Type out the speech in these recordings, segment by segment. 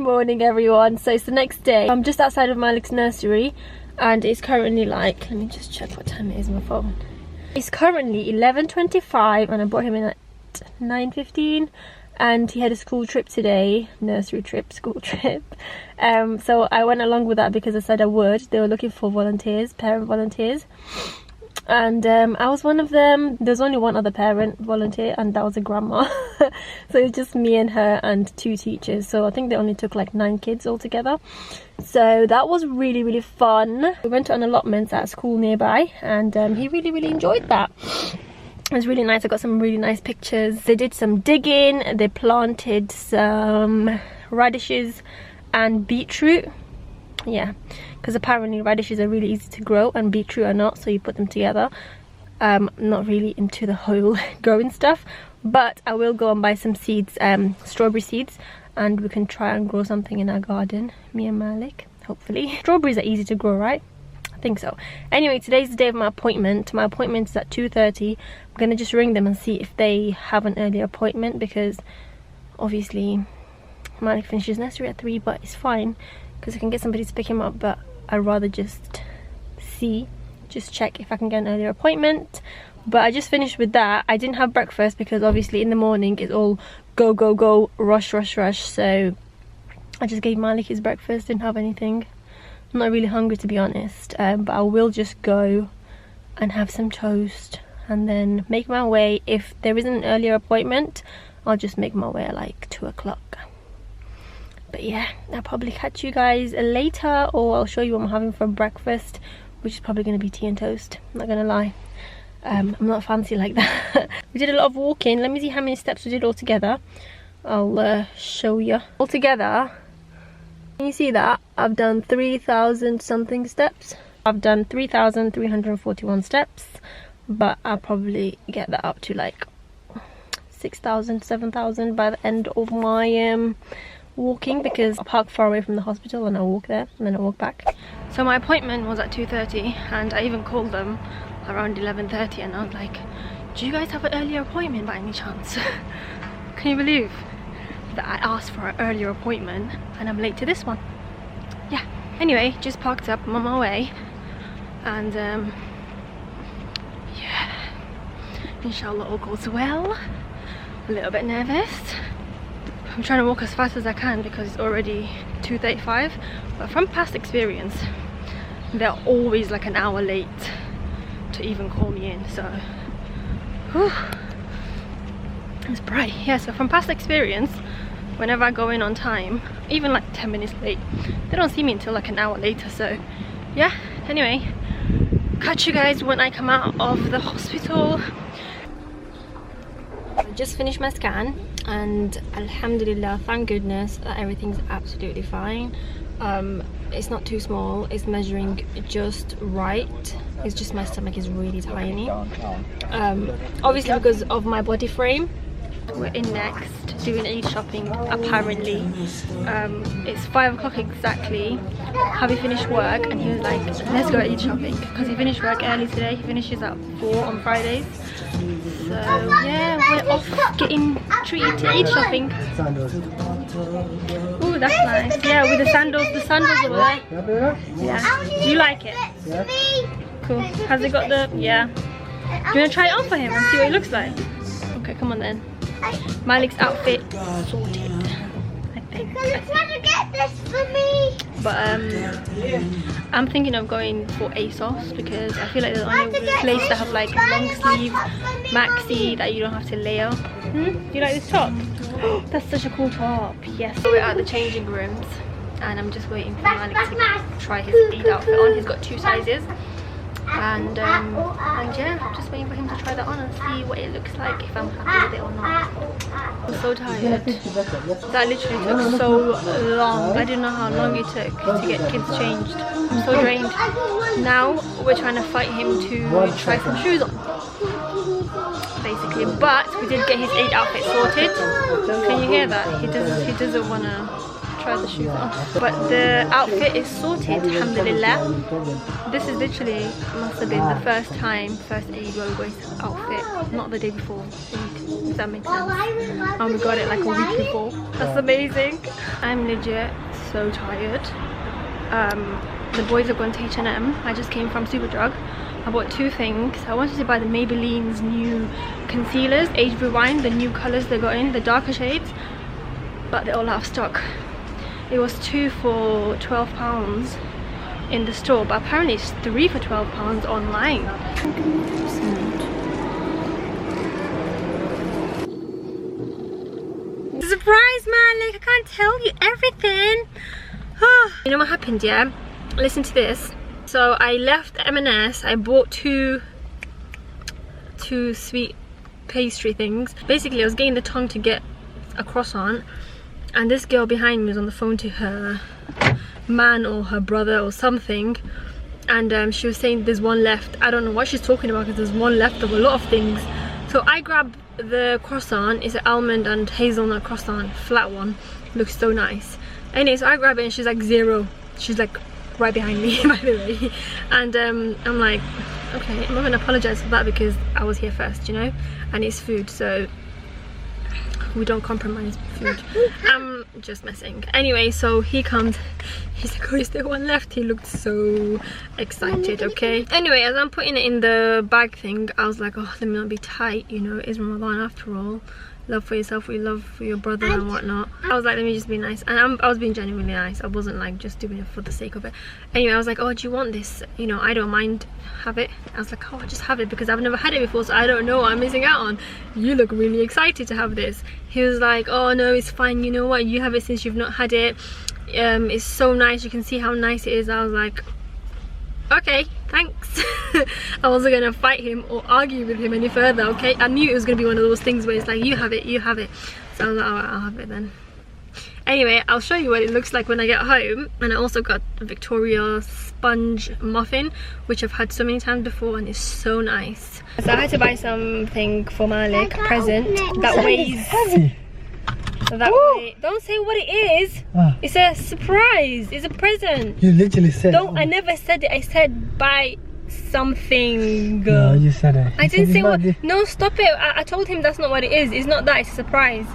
morning everyone. So it's the next day. I'm just outside of Malik's nursery and it's currently like, let me just check what time it is on my phone. It's currently 11:25 and I brought him in at 9:15 and he had a school trip today, nursery trip, school trip. So I went along with that because I said I would. They were looking for volunteers, parent volunteers. And I was one of them. There's only one other parent volunteer and that was a grandma. So it's just me and her and 2 teachers, so I think they only took like 9 kids altogether. So that was really fun. We went to an allotment at a school nearby and he really enjoyed that. It was really nice. I got some really nice pictures. They did some digging, they planted some radishes and beetroot. Yeah, because apparently radishes are really easy to grow and beetroot are not, so you put them together. Not really into the whole growing stuff, but I will go and buy some seeds, strawberry seeds, and we can try and grow something in our garden, me and Malik, hopefully. Strawberries are easy to grow, right? I think so. Anyway, today's the day of my appointment. My appointment is at 2:30. I'm gonna just ring them and see if they have an earlier appointment, because obviously Malik finishes nursery at 3, but it's fine because I can get somebody to pick him up, but I'd rather just check if I can get an earlier appointment. But I just finished with that. I didn't have breakfast because obviously in the morning it's all go, rush, so I just gave Malik his breakfast, didn't have anything. I'm not really hungry to be honest, but I will just go and have some toast and then make my way. If there isn't an earlier appointment, I'll just make my way at like 2 o'clock. But yeah, I'll probably catch you guys later, or I'll show you what I'm having for breakfast, which is probably going to be tea and toast, I'm not gonna lie. I'm not fancy like that. We did a lot of walking. Let me see how many steps we did all together. I'll show you. All together, can you see that? I've done 3,000 something steps. I've done 3,341 steps, but I'll probably get that up to like 6,000, 7,000 by the end of my walking, because I park far away from the hospital and I walk there and then I walk back. So my appointment was at 2:30 and I even called them around 11:30 and I was like, do you guys have an earlier appointment by any chance? Can you believe that I asked for an earlier appointment and I'm late to this one? Yeah, anyway, just parked up, I'm on my way, and yeah, inshallah all goes well. A little bit nervous. I'm trying to walk as fast as I can because it's already 2:35, but from past experience they're always like an hour late to even call me in, so whew, it's bright. Yeah, so from past experience, whenever I go in on time, even like 10 minutes late, they don't see me until like an hour later. So yeah, anyway, catch you guys when I come out of the hospital. I just finished my scan and alhamdulillah, thank goodness that everything's absolutely fine. It's not too small, it's measuring just right. It's just my stomach is really tiny. Obviously because of my body frame. We're in next doing Eid shopping apparently. It's 5 o'clock exactly. Hubby finished work and he was like, let's go Eid shopping, because he finished work early today. He finishes at 4 on Fridays. So yeah, we're off getting treated to Eid shopping. Oh, that's nice. Yeah, with the sandals over there. Yeah. Do you like it? Yeah. Cool. Has it got the, yeah. Do you want to try it on for him and see what it looks like? Okay, come on then. Malik's outfit sorted, I think. Want to get this for me? But I'm thinking of going for ASOS because I feel like they're the only place that have like long sleeve maxi that you don't have to layer. Do you like this top? That's such a cool top. Yes. So we're at the changing rooms and I'm just waiting for Malik to try his Eid outfit on. He's got 2 sizes. And yeah, I'm just waiting for him to try that on and see what it looks like, if I'm happy with it or not. I'm so tired. That literally took so long. I didn't know how long it took to get kids changed. I'm so drained. Now we're trying to fight him to try some shoes on, basically. But we did get his Eid outfit sorted. Can you hear that? He doesn't want to try the shoes on, but the outfit is sorted, alhamdulillah. This is literally, must have been the first Eid where we wear this outfit, not the day before Eid. Does that make sense? And we got it like a week before. That's amazing. I'm legit so tired. The boys have gone to H&M. I just came from Superdrug. I bought 2 things. I wanted to buy the Maybelline's new concealers, Age Rewind, the new colours they got in, the darker shades, but they're all out of stock. It was 2 for £12 in the store, but apparently it's 3 for £12 online. Surprise, man! Like, I can't tell you everything. You know what happened, yeah? Listen to this. So I left M&S. I bought two sweet pastry things. Basically, I was getting the tongue to get a croissant, and this girl behind me was on the phone to her man or her brother or something, and she was saying there's one left. I don't know what she's talking about because there's one left of a lot of things. So I grabbed the croissant. It's an almond and hazelnut croissant, flat one. Looks so nice. Anyway, so I grab it and she's like 0. She's like right behind me, by the way. And I'm like, okay, I'm not gonna apologize for that because I was here first, you know, and it's food, so we don't compromise food. I'm just messing. Anyway, so he comes, he's like, oh, is there one left? He looked so excited, okay? Anyway, as I'm putting it in the bag thing, I was like, oh, let me not be tight, you know, it's Ramadan after all. Love for yourself, we love for your brother and whatnot. I was like, let me just be nice, and I was being genuinely nice. I wasn't like just doing it for the sake of it. Anyway, I was like, oh, do you want this? You know, I don't mind, have it. I was like, oh, I just have it because I've never had it before, so I don't know what I'm missing out on. You look really excited to have this. He was like, oh no, it's fine, you know what, you have it since you've not had it. It's so nice, you can see how nice it is. I was like, okay, thanks. I wasn't gonna fight him or argue with him any further, okay? I knew it was gonna be one of those things where it's like, you have it, you have it. So I was like, alright, I'll have it then. Anyway, I'll show you what it looks like when I get home. And I also got a Victoria sponge muffin, which I've had so many times before, and it's so nice. So I had to buy something for Malik, a present that weighs that way. Don't say what it is. It's a surprise. It's a present. You literally said. Don't. I never said it. I said buy something. No, you said it. I didn't say what. No, stop it. I told him that's not what it is. It's not that. It's a surprise.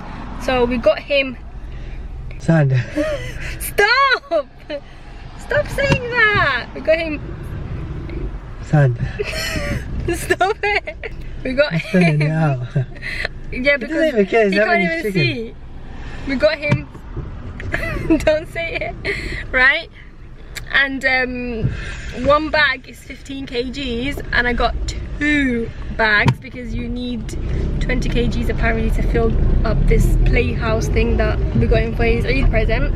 So we got him. Sand. Stop. Stop saying that. We got him. Sand. Stop it. We got him. It out. Yeah, because he can't even see. We got him. Don't say it, right? And one bag is 15 kgs, and I got 2 bags because you need 20 kgs apparently to fill up this playhouse thing that we got him for his Eid present.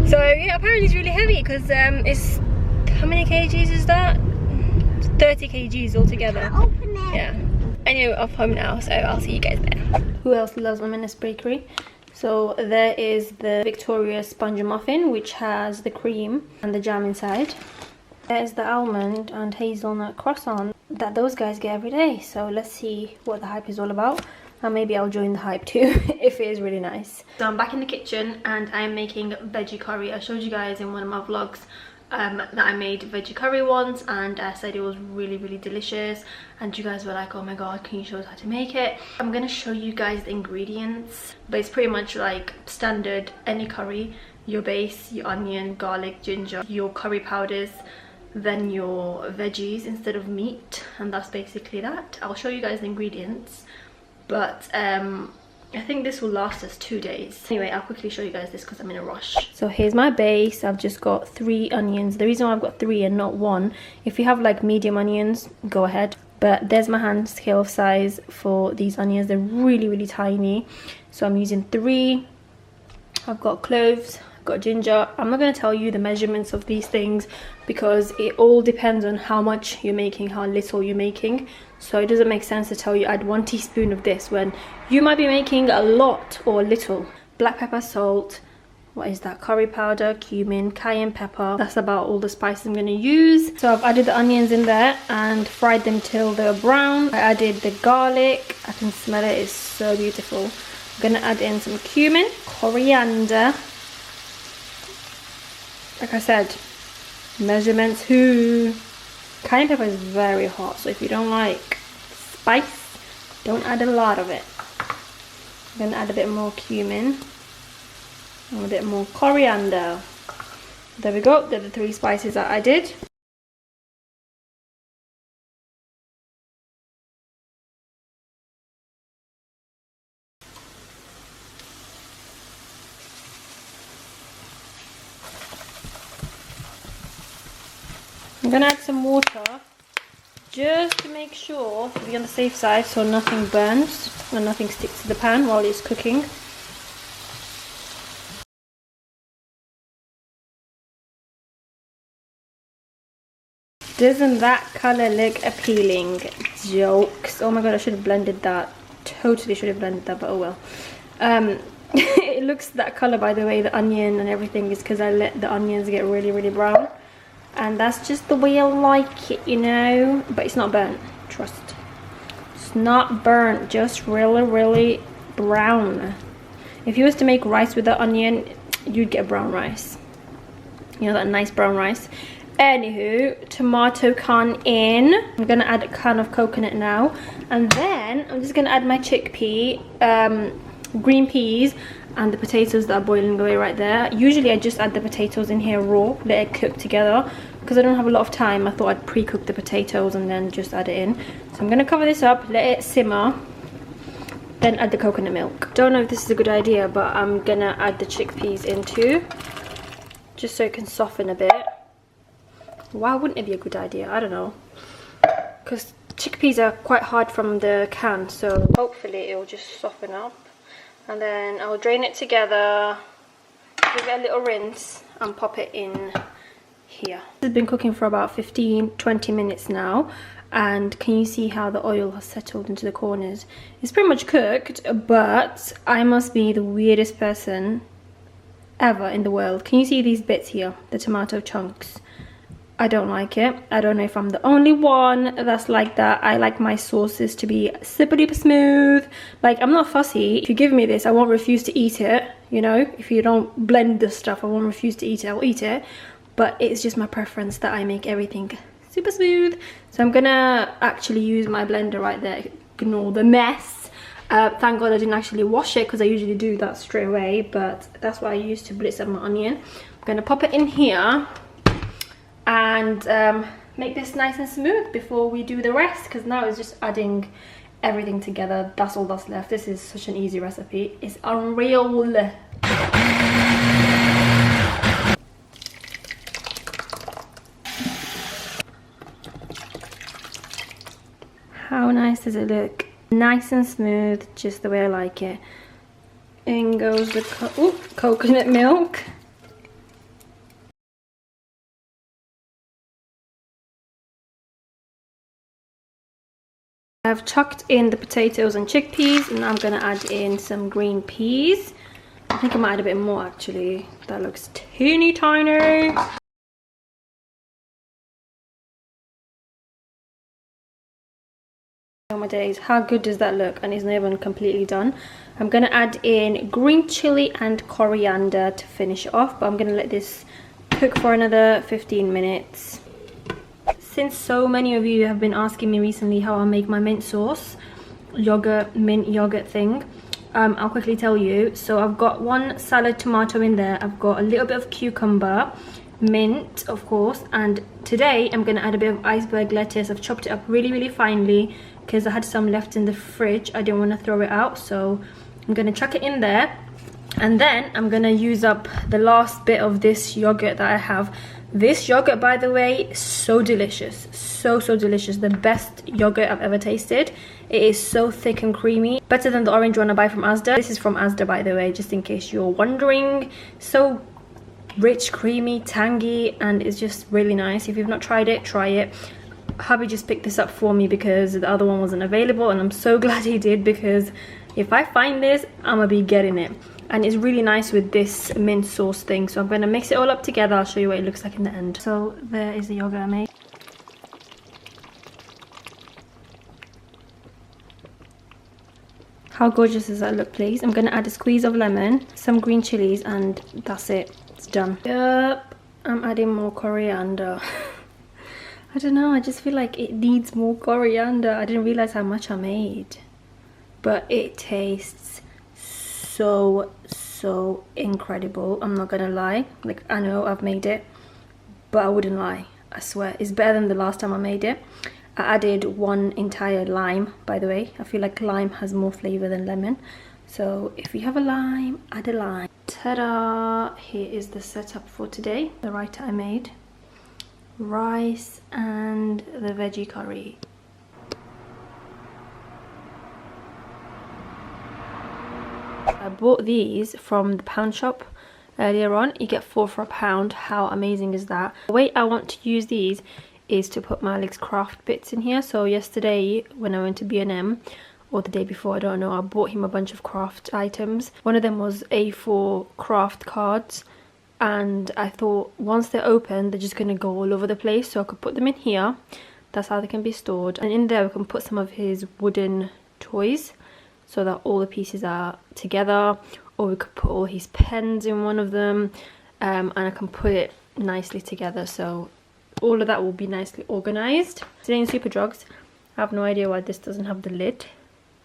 So yeah, apparently it's really heavy because it's, how many kgs is that? 30 kgs altogether. Yeah. Anyway, off home now, so I'll see you guys there. Who else loves M&S Bakery? So there is the Victoria sponge muffin, which has the cream and the jam inside. There's the almond and hazelnut croissant that those guys get every day. So let's see what the hype is all about, and maybe I'll join the hype too if it is really nice. So I'm back in the kitchen and I'm making veggie curry. I showed you guys in one of my vlogs that I made veggie curry once, and I said it was really delicious, and you guys were like, oh my god, can you show us how to make it? I'm gonna show you guys the ingredients, but it's pretty much like standard any curry. Your base, your onion, garlic, ginger, your curry powders, then your veggies instead of meat, and that's basically that. I'll show you guys the ingredients, but I think this will last us 2 days. Anyway, I'll quickly show you guys this because I'm in a rush. So here's my base. I've just got 3 onions. The reason why I've got 3 and not 1, if you have like medium onions, go ahead. But there's my hand scale size for these onions. They're really tiny. So I'm using 3. I've got cloves, I've got ginger. I'm not going to tell you the measurements of these things because it all depends on how much you're making, how little you're making. So it doesn't make sense to tell you add 1 teaspoon of this when you might be making a lot or little. Black pepper, salt, what is that, curry powder, cumin, cayenne pepper. That's about all the spices I'm going to use. So I've added the onions in there and fried them till they're brown. I added the garlic. I can smell it, it's so beautiful. I'm going to add in some cumin, coriander. Like I said, measurements who. Cayenne pepper is very hot, so if you don't like spice, don't add a lot of it. I'm gonna add a bit more cumin and a bit more coriander. There we go, they're the 3 spices that I did. I'm gonna add some water just to make sure, to be on the safe side, so nothing burns and nothing sticks to the pan while it's cooking. Doesn't that colour look appealing? Jokes. Oh my god, I should have blended that. Totally should have blended that, but oh well. It looks that colour, by the way, the onion and everything, is because I let the onions get really brown. And that's just the way I like it, you know. But it's not burnt, trust. It's not burnt, just really brown. If you was to make rice with the onion, you'd get brown rice. You know, that nice brown rice. Anywho, tomato can in. I'm gonna add a can of coconut now, and then I'm just gonna add my chickpea, green peas, and the potatoes that are boiling away right there. Usually I just add the potatoes in here raw, let it cook together. Because I don't have a lot of time, I thought I'd pre-cook the potatoes and then just add it in. So I'm gonna cover this up, let it simmer, then add the coconut milk. Don't know if this is a good idea, but I'm gonna add the chickpeas in too, just so it can soften a bit. Why wouldn't it be a good idea? I don't know, because chickpeas are quite hard from the can, so hopefully it will just soften up. And then I'll drain it together, give it a little rinse, and pop it in here. This has been cooking for about 15-20 minutes now, and can you see how the oil has settled into the corners? It's pretty much cooked, but I must be the weirdest person ever in the world. Can you see these bits here, the tomato chunks? I don't like it. I don't know if I'm the only one that's like that. I like my sauces to be super duper smooth. Like, I'm not fussy. If you give me this, I won't refuse to eat it. You know, if you don't blend the stuff, I won't refuse to eat it. I'll eat it. But it's just my preference that I make everything super smooth. So I'm gonna actually use my blender right there. Ignore the mess. Thank God I didn't actually wash it, because I usually do that straight away. But that's what I use to blitz up my onion. I'm gonna pop it in here and make this nice and smooth before we do the rest, because now it's just adding everything together. That's all that's left. This is such an easy recipe, it's unreal. How nice does it look? Nice and smooth, just the way I like it. In goes the coconut milk. I've chucked in the potatoes and chickpeas, and I'm gonna add in some green peas. I think I might add a bit more actually. That looks teeny tiny. Oh my days, how good does that look? And it's not even completely done. I'm gonna add in green chili and coriander to finish it off, but I'm gonna let this cook for another 15 minutes. Since so many of you have been asking me recently how I make my mint sauce, mint yogurt thing, I'll quickly tell you. So I've got 1 salad tomato in there, I've got a little bit of cucumber, mint of course, and today I'm going to add a bit of iceberg lettuce. I've chopped it up really finely because I had some left in the fridge. I didn't want to throw it out, so I'm going to chuck it in there. And then I'm going to use up the last bit of this yogurt that I have. This yogurt, by the way, is so delicious, so delicious. The best yogurt I've ever tasted. It is so thick and creamy, better than the orange one I buy from Asda. This is from Asda, by the way, just in case you're wondering. So rich, creamy, tangy, and it's just really nice. If you've not tried it, try it. Hubby just picked this up for me because the other one wasn't available, and I'm so glad he did, because if I find this, I'm gonna be getting it. And it's really nice with this mint sauce thing. So I'm going to mix it all up together. I'll show you what it looks like in the end. So there is the yogurt I made. How gorgeous does that look, please? I'm going to add a squeeze of lemon, some green chilies, and that's it. It's done. Yep, I'm adding more coriander. I don't know, I just feel like it needs more coriander. I didn't realize how much I made. But it tastes so incredible. I'm not gonna lie. Like, I know I've made it, but I wouldn't lie. I swear it's better than the last time I made it. I added 1 entire lime, by the way. I feel like lime has more flavor than lemon, so if you have a lime, add a lime. Ta-da! Here is the setup for today. The raita I made, rice and the veggie curry. I bought these from the pound shop earlier on. You get 4 for £1. How amazing is that? The way I want to use these is to put Malik's craft bits in here. So yesterday when I went to B&M, or the day before, I don't know, I bought him a bunch of craft items. One of them was A4 craft cards, and I thought once they're open they're just gonna go all over the place, so I could put them in here. That's how they can be stored, and in there we can put some of his wooden toys so that all the pieces are together, or we could put all his pens in one of them, and I can put it nicely together, so all of that will be nicely organized. Today in Superdrugs, I have no idea why this doesn't have the lid.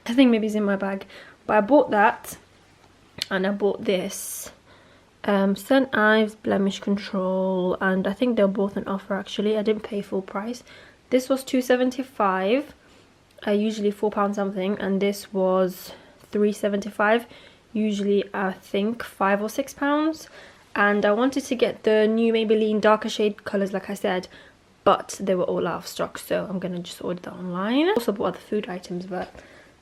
I think maybe it's in my bag, but I bought that, and I bought this St. Ives blemish control, and I think they're both on offer actually. I didn't pay full price. This was £2.75, usually £4 something, and this was £3.75, usually I think £5 or £6. And I wanted to get the new Maybelline darker shade colours like I said, but they were all out of stock, so I'm gonna just order that online. I also bought other food items, but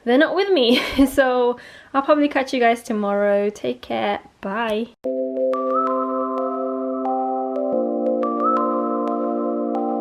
they're not with me. So I'll probably catch you guys tomorrow. Take care. Bye.